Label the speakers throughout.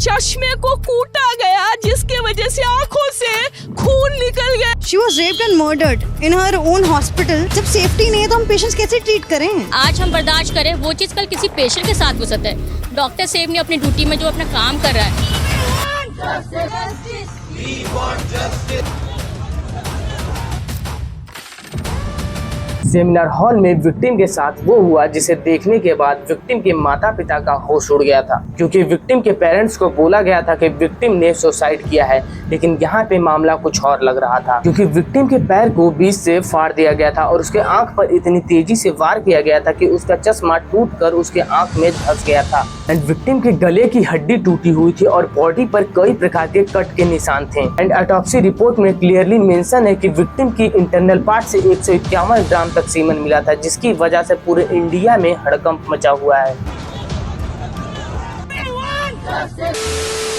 Speaker 1: चश्मे को कूटा गया जिसके वजह से आंखों से खून निकल गया।
Speaker 2: She was raped and murdered in her own hospital. जब सेफ्टी नहीं है तो हम पेशेंट्स कैसे ट्रीट करें?
Speaker 3: आज हम बर्दाश्त करें वो चीज़ कल किसी पेशेंट के साथ हो सकता है। डॉक्टर सेफ ने अपनी ड्यूटी में जो अपना काम कर रहा है।
Speaker 4: सेमिनार हॉल में विक्टिम के साथ वो हुआ जिसे देखने के बाद विक्टिम के माता पिता का होश उड़ गया था, क्योंकि विक्टिम के पेरेंट्स को बोला गया था कि विक्टिम ने सुसाइड किया है, लेकिन यहाँ पे मामला कुछ और लग रहा था, क्योंकि विक्टिम के पैर को बीच से फाड़ दिया गया था और उसके आंख पर इतनी तेजी से वार किया गया था कि उसका चश्मा टूटकर उसके आंख में धंस गया था। एंड विक्टिम के गले की हड्डी टूटी हुई थी और बॉडी पर कई प्रकार के कट के निशान थे। एंड ऑटोप्सी रिपोर्ट में क्लियरली मेंशन है कि विक्टिम की इंटरनल पार्ट से 151 ग्राम तक सीमन मिला था, जिसकी वजह से पूरे इंडिया में हड़कंप मचा हुआ है।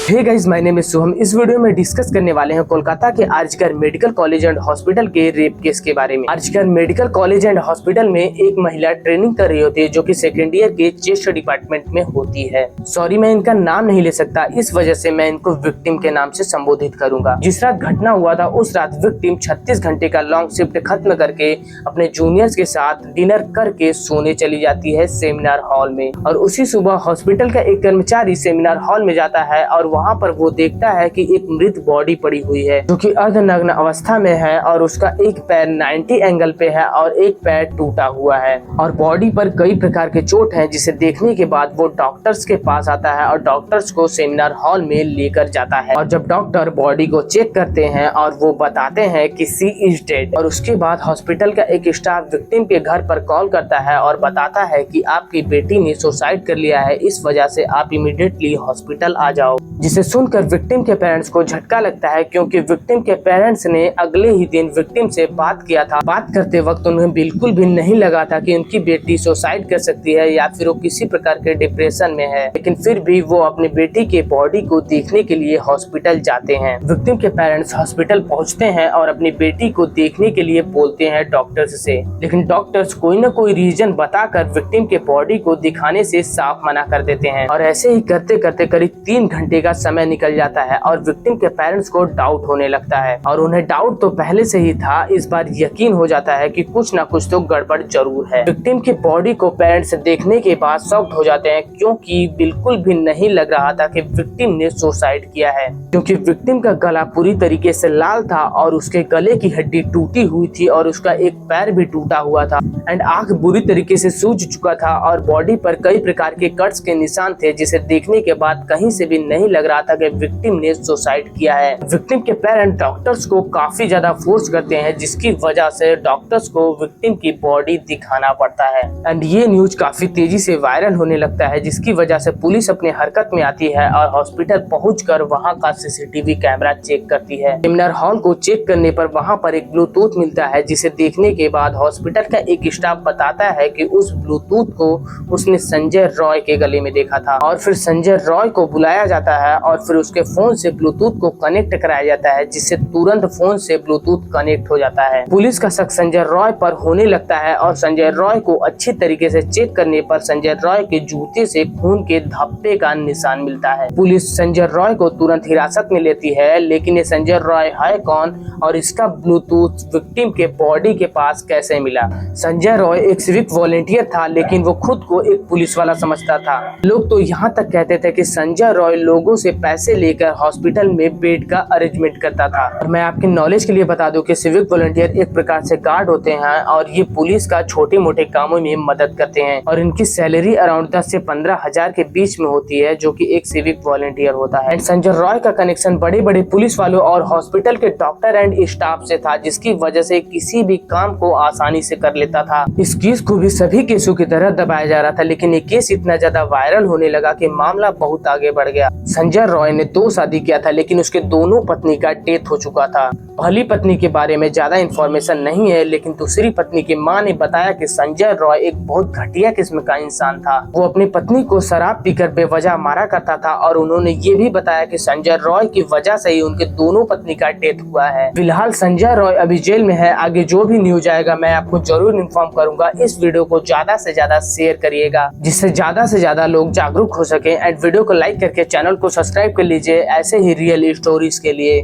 Speaker 4: Hey guys, my name is Shubham. इस वीडियो में डिस्कस करने वाले हैं कोलकाता के RG Kar medical college and hospital के रेप केस के बारे में। RG Kar medical college and hospital में एक महिला ट्रेनिंग कर रही होती है जो कि सेकेंड ईयर के चेस्ट डिपार्टमेंट में होती है। सॉरी, मैं इनका नाम नहीं ले सकता, इस वजह से मैं इनको विक्टिम के नाम से संबोधित करूंगा। जिस रात घटना हुआ था उस रात विक्टिम 36 घंटे का लॉन्ग शिफ्ट खत्म करके अपने जूनियर्स के साथ डिनर करके सोने चली जाती है सेमिनार हॉल में। और उसी सुबह हॉस्पिटल का एक कर्मचारी सेमिनार हॉल में जाता है और वहाँ पर वो देखता है कि एक मृत बॉडी पड़ी हुई है जो कि अर्धनग्न अवस्था में है और उसका एक पैर 90 एंगल पे है और एक पैर टूटा हुआ है और बॉडी पर कई प्रकार के चोट है, जिसे देखने के बाद वो डॉक्टर्स के पास आता है और डॉक्टर्स को सेमिनार हॉल में लेकर जाता है। और जब डॉक्टर बॉडी को चेक करते हैं और वो बताते हैं कि सी इज डेड, और उसके बाद हॉस्पिटल का एक स्टाफ विक्टिम के घर पर कॉल करता है और बताता है कि आपकी बेटी ने सुसाइड कर लिया है, इस वजह से आप इमीडिएटली हॉस्पिटल आ जाओ। जिसे सुनकर विक्टिम के पेरेंट्स को झटका लगता है, क्योंकि विक्टिम के पेरेंट्स ने अगले ही दिन विक्टिम से बात किया था। बात करते वक्त उन्हें बिल्कुल भी नहीं लगा था कि उनकी बेटी सुसाइड कर सकती है या फिर वो किसी प्रकार के डिप्रेशन में है, लेकिन फिर भी वो अपनी बेटी के बॉडी को देखने के लिए हॉस्पिटल जाते हैं। विक्टिम के पेरेंट्स हॉस्पिटल पहुंचते हैं और अपनी बेटी को देखने के लिए बोलते हैं डॉक्टर्स से, लेकिन डॉक्टर्स कोई न कोई रीजन बताकर विक्टिम के बॉडी को दिखाने से साफ मना कर देते हैं। और ऐसे ही करते करते करीब 3 घंटे का समय निकल जाता है और विक्टिम के पेरेंट्स को डाउट होने लगता है, और उन्हें डाउट तो पहले से ही था, इस बार यकीन हो जाता है कि कुछ ना कुछ तो गड़बड़ जरूर है। विक्टिम की बॉडी को पेरेंट्स देखने के बाद शॉक्ड हो जाते हैं, क्योंकि बिल्कुल भी नहीं लग रहा था कि विक्टिम ने सुसाइड किया है, क्योंकि विक्टिम का गला पूरी तरीके से लाल था और उसके गले की हड्डी टूटी हुई थी और उसका एक पैर भी टूटा हुआ था एंड आंख बुरी तरीके से सूज चुका था और बॉडी पर कई प्रकार के कट्स के निशान थे, जिसे देखने के बाद कहीं से भी नहीं लग रहा था कि विक्टिम ने सुसाइड किया है। विक्टिम के पेरेंट डॉक्टर्स को काफी ज्यादा फोर्स करते हैं, जिसकी वजह से डॉक्टर्स को विक्टिम की बॉडी दिखाना पड़ता है एंड ये न्यूज काफी तेजी से वायरल होने लगता है, जिसकी वजह से पुलिस अपने हरकत में आती है और हॉस्पिटल पहुंचकर वहां का सीसीटीवी कैमरा चेक करती है। सेमिनार हॉल को चेक करने पर वहां पर एक ब्लूटूथ मिलता है, जिसे देखने के बाद हॉस्पिटल का एक स्टाफ बताता है कि उस ब्लूटूथ को उसने संजय रॉय के गले में देखा था। और फिर संजय रॉय को बुलाया जाता है और फिर उसके फोन से ब्लूटूथ को कनेक्ट कराया जाता है, जिससे तुरंत फोन से ब्लूटूथ कनेक्ट हो जाता है। पुलिस का शक संजय रॉय पर होने लगता है और संजय रॉय को अच्छी तरीके से चेक करने पर संजय रॉय के जूते से खून के धब्बे का निशान मिलता है। पुलिस संजय रॉय को तुरंत हिरासत में लेती है, लेकिन ये संजय रॉय है कौन और इसका ब्लूटूथ विक्टिम के बॉडी के पास कैसे मिला? संजय रॉय एक सिविक वॉलंटियर था, लेकिन वो खुद को एक पुलिस वाला समझता था। लोग तो यहाँ तक कहते थे कि संजय रॉय लोगों से पैसे लेकर हॉस्पिटल में बेड का अरेंजमेंट करता था। और मैं आपके नॉलेज के लिए बता दूं कि सिविक वॉलंटियर एक प्रकार से गार्ड होते हैं और ये पुलिस का छोटे मोटे कामों में मदद करते हैं और इनकी सैलरी अराउंड 10 से 15 हजार के बीच में होती है, जो कि एक सिविक वॉलंटियर होता है। संजय रॉय का कनेक्शन बड़े बड़े पुलिस वालों और हॉस्पिटल के डॉक्टर एंड स्टाफ से था, जिसकी वजह से किसी भी काम को आसानी से कर लेता था। इस केस को भी सभी केसों की तरह दबाया जा रहा था, लेकिन ये केस इतना ज्यादा वायरल होने लगा कि मामला बहुत आगे बढ़ गया। संजय रॉय ने 2 शादी किया था, लेकिन उसके दोनों पत्नी का डेथ हो चुका था। पहली पत्नी के बारे में ज्यादा इंफॉर्मेशन नहीं है, लेकिन दूसरी पत्नी की मां ने बताया कि संजय रॉय एक बहुत घटिया किस्म का इंसान था। वो अपनी पत्नी को शराब पीकर बेवजह मारा करता था और उन्होंने ये भी बताया कि संजय रॉय की वजह से ही उनके दोनों पत्नी का डेथ हुआ है। फिलहाल संजय रॉय अभी जेल में है। आगे जो भी न्यूज आएगा मैं आपको जरूर इन्फॉर्म करूंगा। इस वीडियो को ज्यादा से ज्यादा शेयर करिएगा, जिससे ज्यादा से ज्यादा लोग जागरूक हो सके एंड वीडियो को लाइक करके चैनल को सब्सक्राइब कर लीजिए ऐसे ही रियल स्टोरीज के लिए।